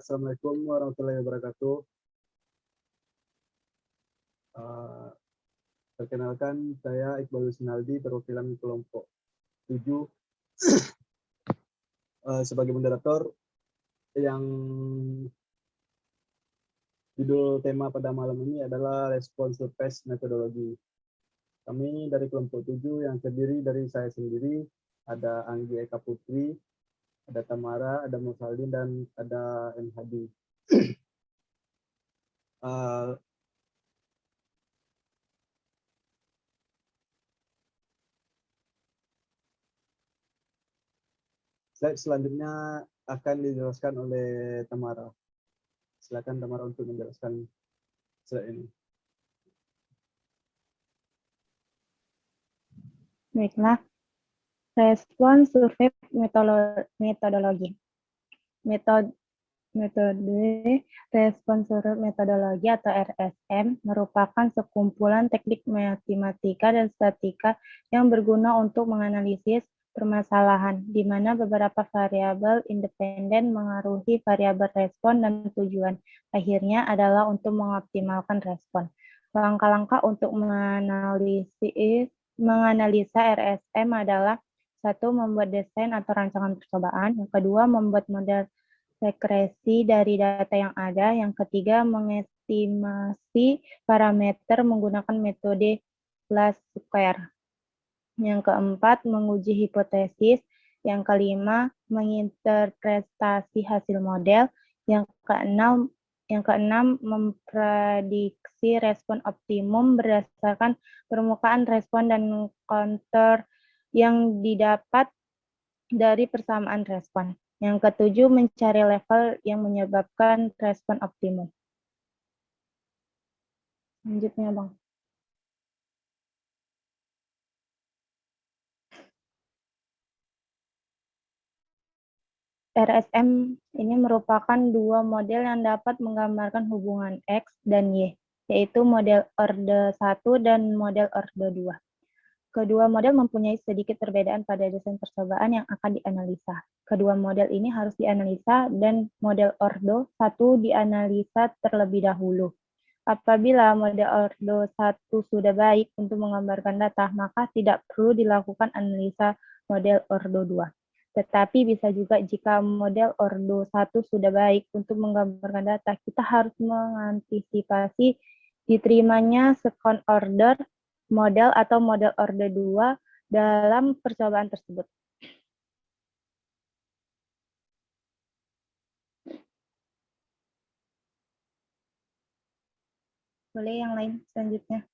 Assalamualaikum warahmatullahi wabarakatuh. Perkenalkan, saya Iqbal Sinaldi, perwakilan kelompok 7 sebagai moderator yang judul tema pada malam ini adalah respon surprise metodologi. Kami dari kelompok 7 yang terdiri dari saya sendiri, ada Anggi Eka Putri, ada Tamara, ada Musaldin, dan ada M. Hadi. Slide selanjutnya akan dijelaskan oleh Tamara. Silakan Tamara untuk menjelaskan slide ini. Baiklah, respon survei metodologi. Metode respon survei metodologi atau RSM merupakan sekumpulan teknik matematika dan statistika yang berguna untuk menganalisis permasalahan, di mana beberapa variabel independen mengaruhi variabel respon dan tujuan akhirnya adalah untuk mengoptimalkan respon. Langkah-langkah untuk menganalisa RSM adalah: 1. Membuat desain atau rancangan percobaan. Yang kedua, membuat model regresi dari data yang ada. Yang ketiga, mengestimasi parameter menggunakan metode least square. Yang keempat, menguji hipotesis. Yang kelima, menginterpretasi hasil model. Yang keenam, memprediksi respon optimum berdasarkan permukaan respon dan counter yang didapat dari persamaan respon. Yang ketujuh, mencari level yang menyebabkan respon optimum. Lanjutnya, Bang. RSM ini merupakan dua model yang dapat menggambarkan hubungan X dan Y, yaitu model orde 1 dan model orde 2. Kedua model mempunyai sedikit perbedaan pada desain percobaan yang akan dianalisa. Kedua model ini harus dianalisa dan model orde 1 dianalisa terlebih dahulu. Apabila model orde 1 sudah baik untuk menggambarkan data, maka tidak perlu dilakukan analisa model orde 2. Tetapi bisa juga jika model orde 1 sudah baik untuk menggambarkan data, kita harus mengantisipasi diterimanya second order model atau model orde 2 dalam percobaan tersebut. Boleh yang lain selanjutnya.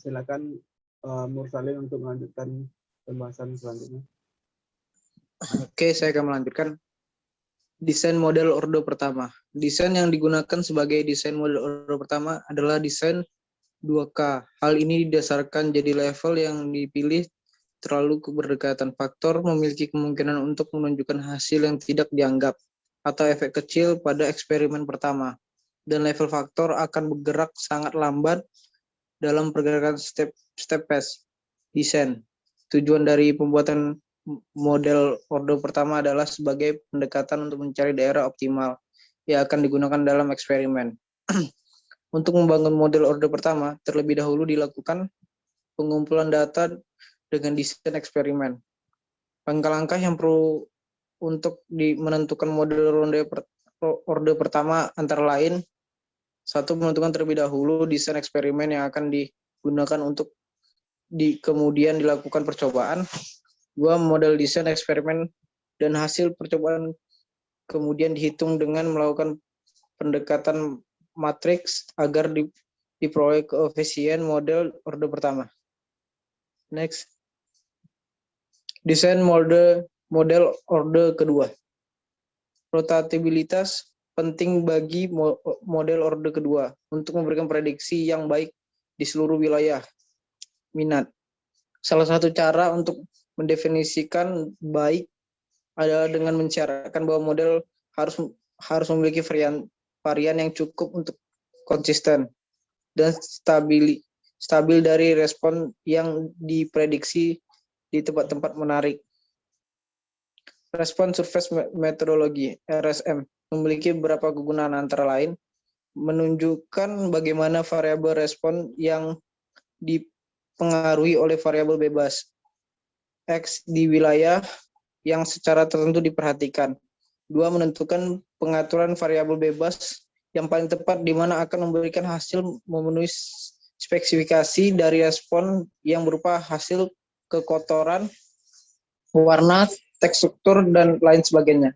Silakan Mursalin untuk melanjutkan pembahasan selanjutnya. Oke, saya akan melanjutkan. Desain model orde pertama. Desain yang digunakan sebagai desain model orde pertama adalah desain 2K. Hal ini didasarkan jadi level yang dipilih terlalu berdekatan. Faktor memiliki kemungkinan untuk menunjukkan hasil yang tidak dianggap atau efek kecil pada eksperimen pertama. Dan level faktor akan bergerak sangat lambat dalam pergerakan step-phase desain. Tujuan dari pembuatan model orde pertama adalah sebagai pendekatan untuk mencari daerah optimal yang akan digunakan dalam eksperimen. Untuk membangun model orde pertama, terlebih dahulu dilakukan pengumpulan data dengan desain eksperimen. Langkah-langkah yang perlu untuk menentukan model orde pertama antara lain: 1. Menentukan terlebih dahulu desain eksperimen yang akan digunakan untuk kemudian dilakukan percobaan. 2. Model desain eksperimen dan hasil percobaan kemudian dihitung dengan melakukan pendekatan matriks agar diperoleh koefisien model orde pertama. Next. Desain model orde kedua. Rotatibilitas penting bagi model orde kedua untuk memberikan prediksi yang baik di seluruh wilayah minat. Salah satu cara untuk mendefinisikan baik adalah dengan mensyaratkan bahwa model harus memiliki varian yang cukup untuk konsisten dan stabil dari respon yang diprediksi di tempat-tempat menarik. Response Surface Methodology (RSM) memiliki beberapa kegunaan, antara lain menunjukkan bagaimana variabel respon yang dipengaruhi oleh variabel bebas X di wilayah yang secara tertentu diperhatikan. 2. Menentukan pengaturan variabel bebas yang paling tepat di mana akan memberikan hasil memenuhi spesifikasi dari respon yang berupa hasil kekotoran, warna, tekstur, dan lain sebagainya.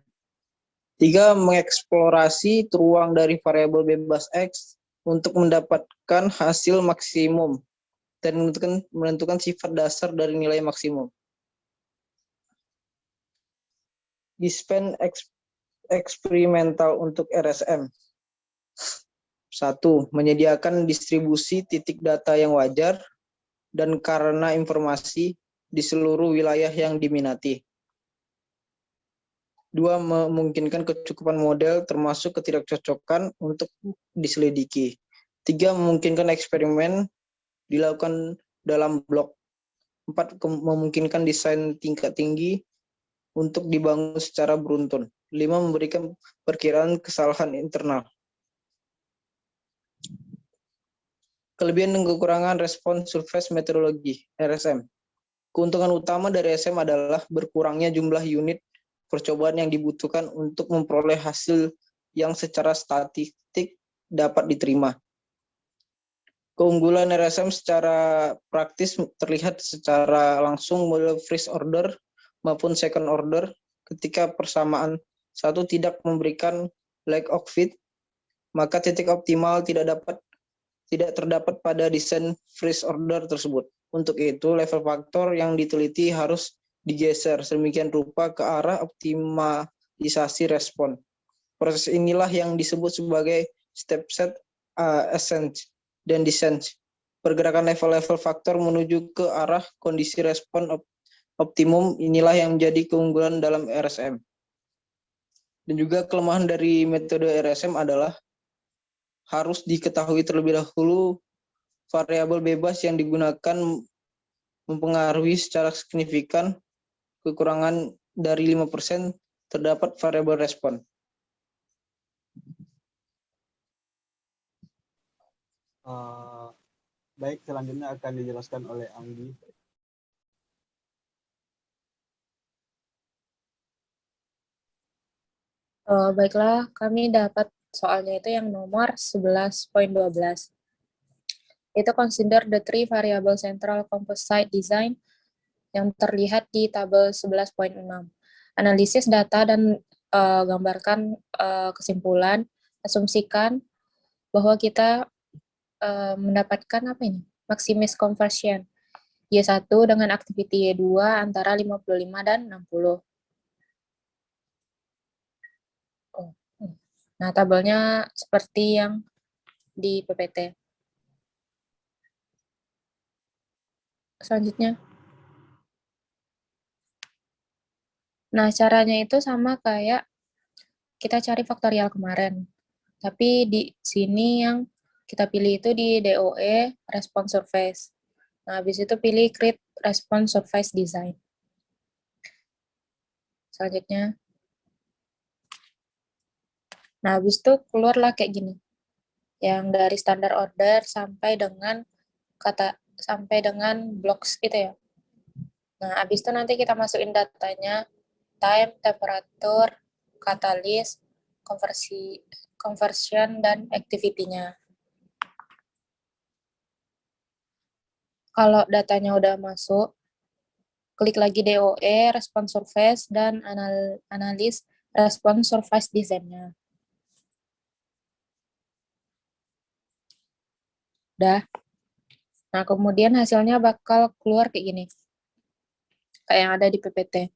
3. Mengeksplorasi ruang dari variabel bebas X untuk mendapatkan hasil maksimum dan menentukan sifat dasar dari nilai maksimum. Desain eksperimental untuk RSM. 1. Menyediakan distribusi titik data yang wajar dan karena informasi di seluruh wilayah yang diminati. 2. Memungkinkan kecukupan model termasuk ketidakcocokan untuk diselidiki. 3. Memungkinkan eksperimen dilakukan dalam blok. 4. Memungkinkan desain tingkat tinggi untuk dibangun secara beruntun. 5. Memberikan perkiraan kesalahan internal. Kelebihan dan kekurangan Response Surface Methodology (RSM). Keuntungan utama dari RSM adalah berkurangnya jumlah unit percobaan yang dibutuhkan untuk memperoleh hasil yang secara statistik dapat diterima. Keunggulan RSM secara praktis terlihat secara langsung model first order maupun second order ketika persamaan satu tidak memberikan lack of fit, maka titik optimal tidak terdapat pada desain first order tersebut. Untuk itu, level faktor yang diteliti harus digeser sedemikian rupa ke arah optimalisasi respon. Proses inilah yang disebut sebagai step set, ascent, dan descent. Pergerakan level-level faktor menuju ke arah kondisi respon optimum inilah yang menjadi keunggulan dalam RSM. Dan juga kelemahan dari metode RSM adalah harus diketahui terlebih dahulu variabel bebas yang digunakan mempengaruhi secara signifikan. Kekurangan dari 5% terdapat variabel respon. Baik, selanjutnya akan dijelaskan oleh Anggi. Baiklah, kami dapat soalnya itu yang nomor 11.12. Itu consider the three variable central composite design yang terlihat di tabel 11.6. Analisis data dan gambarkan kesimpulan, asumsikan bahwa kita mendapatkan apa ini? Maximis conversion Y1 dengan activity Y2 antara 55 dan 60. Nah, tabelnya seperti yang di PPT. Selanjutnya. Nah, caranya itu sama kayak kita cari faktorial kemarin. Tapi di sini yang kita pilih itu di DOE Response Surface. Nah, habis itu pilih Create Response Surface Design. Selanjutnya. Nah, habis itu keluarlah kayak gini. Yang dari standar order sampai dengan blocks gitu ya. Nah, habis itu nanti kita masukin datanya, time, temperatur, katalis, conversion, dan activity-nya. Kalau datanya udah masuk, klik lagi DOE, Response Surface, dan analis Response Surface Design-nya. Udah. Nah, kemudian hasilnya bakal keluar kayak gini. Kayak yang ada di PPT.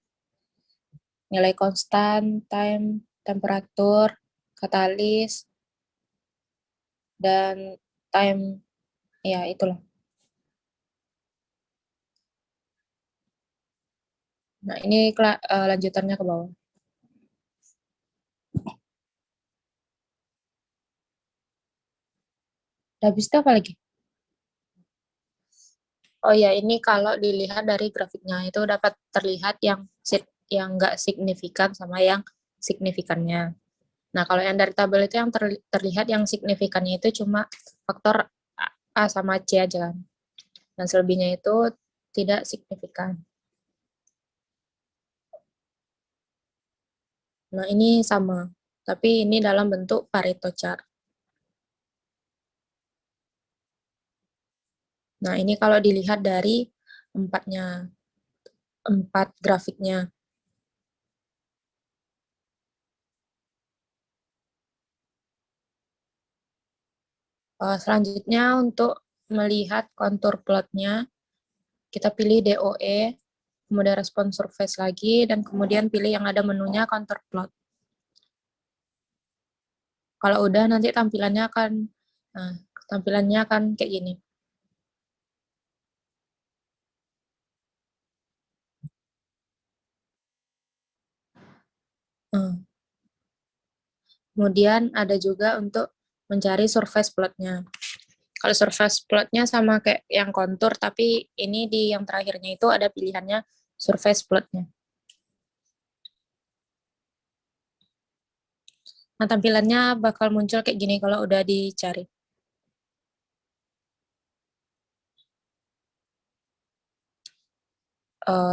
Nilai konstan, time, temperatur, katalis, dan time, ya itulah. Nah, ini lanjutannya ke bawah. Habis itu apa lagi? Oh ya, ini kalau dilihat dari grafiknya, itu dapat terlihat yang yang nggak signifikan sama yang signifikannya. Nah, kalau yang dari tabel itu yang terlihat yang signifikannya itu cuma faktor A sama C aja kan. Dan selebihnya itu tidak signifikan. Nah, ini sama, tapi ini dalam bentuk Pareto chart. Nah, ini kalau dilihat dari empat grafiknya. Selanjutnya untuk melihat kontur plotnya, kita pilih DOE, kemudian respon surface lagi, dan kemudian pilih yang ada menunya kontur plot. Kalau udah nanti tampilannya akan kayak gini. Kemudian ada juga untuk mencari surface plotnya. Kalau surface plotnya sama kayak yang kontur, tapi ini di yang terakhirnya itu ada pilihannya surface plotnya. Nah, tampilannya bakal muncul kayak gini kalau udah dicari.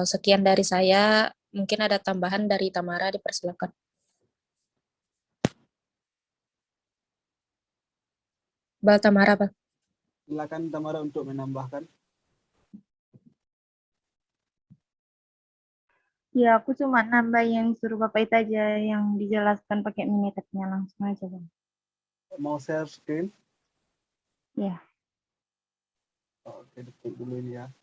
Sekian dari saya, mungkin ada tambahan dari Tamara, dipersilakan. Tamara, Bang. Silakan Tamara untuk menambahkan. Ya, aku cuma nambah yang suruh Bapak itu aja yang dijelaskan pakai Minitab-nya langsung aja, Bang. Mau share screen? Ya. Oke, detik dulu ini ya.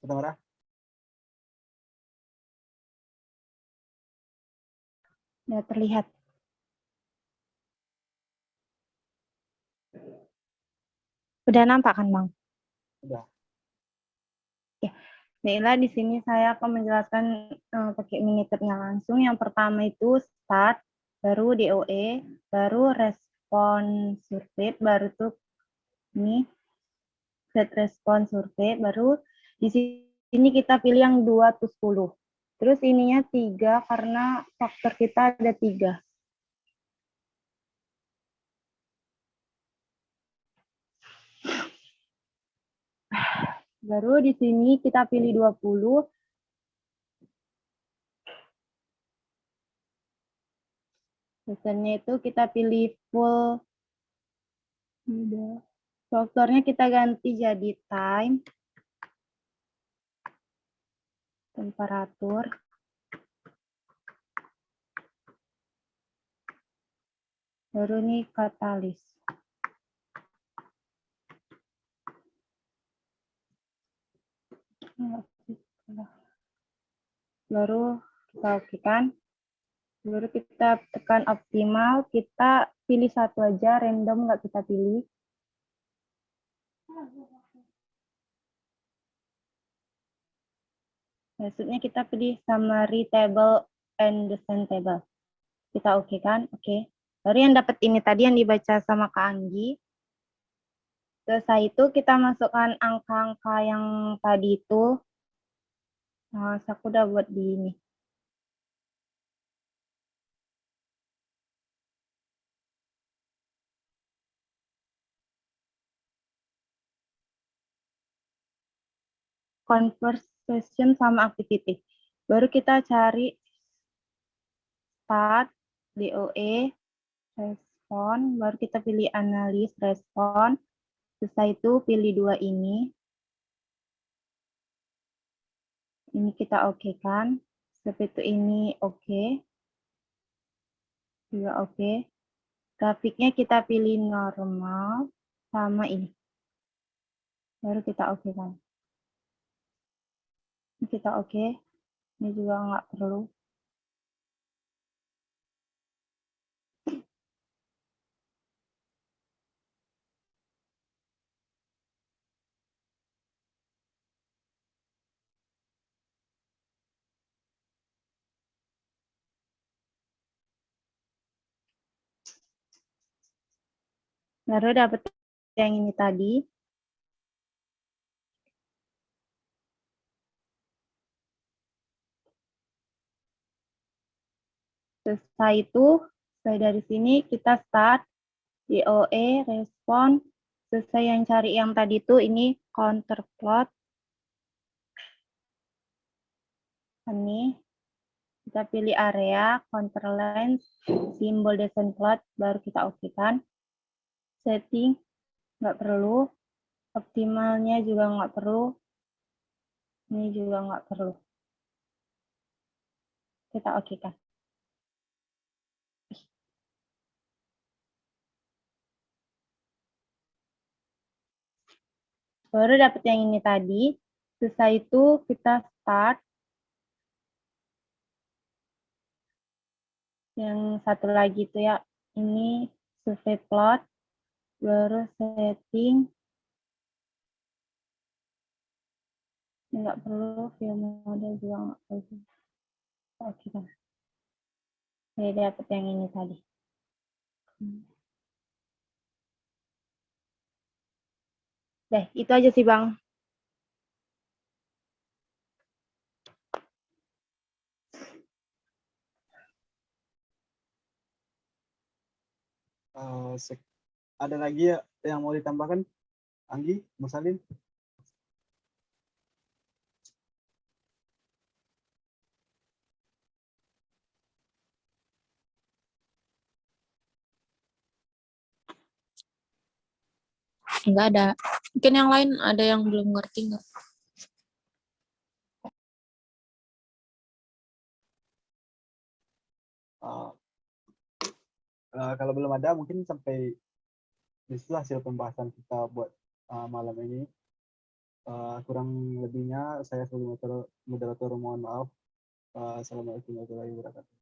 Tamara? Udah terlihat. Udah nampak kan, Bang? Udah. Ya. Baiklah, di sini saya akan menjelaskan pakai Minitab-nya langsung. Yang pertama itu start, baru DOE, baru respon survei, baru tuh ini set respon survei, baru di sini kita pilih yang 2-10. Terus ininya 3 karena faktor kita ada 3. Baru di sini kita pilih 20. Biasanya itu kita pilih full. Faktornya kita ganti jadi time, temperatur, baru nih katalis. Baru kita okekan. Baru kita tekan optimal, kita pilih satu aja, random nggak kita pilih. Maksudnya kita pilih summary table and descent table. Kita oke kan? Oke. Baru yang dapat ini tadi yang dibaca sama Kak Anggi. Setelah itu kita masukkan angka-angka yang tadi itu. Nah, aku udah buat di ini. Conversation sama activity. Baru kita cari start, DOE, respon, baru kita pilih analis respon. Setelah itu pilih 2 ini. Ini kita oke kan. Setelah itu ini oke. Juga oke. Grafiknya kita pilih normal sama ini. Baru kita oke kan. kita oke. Ini juga nggak perlu. Baru dapat yang ini tadi. Selesai itu, selesai dari sini kita start DOE, respon. Selesai yang cari yang tadi itu ini counter plot. Ini kita pilih area, counter length, simbol descent plot, baru kita oke-kan. Setting, nggak perlu. Optimalnya juga nggak perlu. Ini juga nggak perlu. Kita oke-kan. Baru dapat yang ini tadi. Selesai itu kita start. Yang satu lagi itu ya, ini survey plot. Baru setting. Nggak perlu, view model juga nggak perlu. Oke kan. Saya dapat yang ini tadi. Deh, itu aja sih Bang. Ada lagi ya yang mau ditambahkan? Anggi, Musalin? Enggak ada. Mungkin yang lain ada yang belum ngerti nggak? Kalau belum ada, mungkin sampai disitulah hasil pembahasan kita buat malam ini. Kurang lebihnya saya sebagai moderator mohon maaf. Assalamualaikum warahmatullahi wabarakatuh.